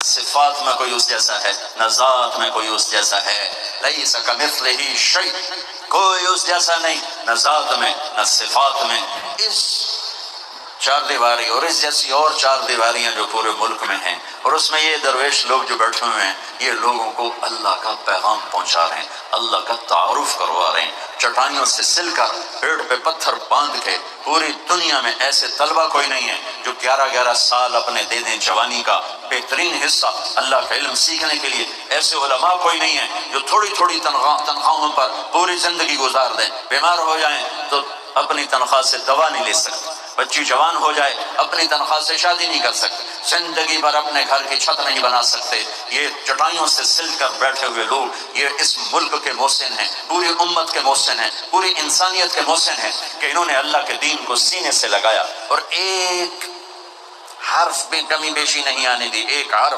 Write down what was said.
صفات میں کوئی اس جیسا ہے، نہ ذات میں کوئی اس جیسا ہے۔ لیس کمثلہ شیء، کوئی اس جیسا نہیں، نہ ذات میں نہ صفات میں۔ اس چار دیواری اور اس جیسی اور چار دیواریاں جو پورے ملک میں ہیں، اور اس میں یہ درویش لوگ جو بیٹھے ہوئے ہیں، یہ لوگوں کو اللہ کا پیغام پہنچا رہے ہیں، اللہ کا تعارف کروا رہے ہیں، چٹائیوں سے سل کر پیڑ پہ پتھر باندھ کے۔ پوری دنیا میں ایسے طلبہ کوئی نہیں ہے جو 11 سال اپنے دے دیں جوانی کا بہترین حصہ اللہ کا علم سیکھنے کے لیے۔ ایسے علماء کوئی نہیں ہے جو تھوڑی تھوڑی تنخواہوں پر پوری زندگی گزار دیں، بیمار ہو جائیں تو اپنی تنخواہ سے دوا نہیں لے سکتے، بچی جوان ہو جائے اپنی تنخواہ سے شادی نہیں کر سکتے، زندگی بھر اپنے گھر کی چھت نہیں بنا سکتے۔ یہ چٹائیوں سے سل کر بیٹھے ہوئے لوگ یہ اس ملک کے محسن ہیں، پوری امت کے محسن ہیں، پوری انسانیت کے محسن ہیں کہ انہوں نے اللہ کے دین کو سینے سے لگایا اور ایک حرف بھی کمی بیشی نہیں آنے دی، ایک حرف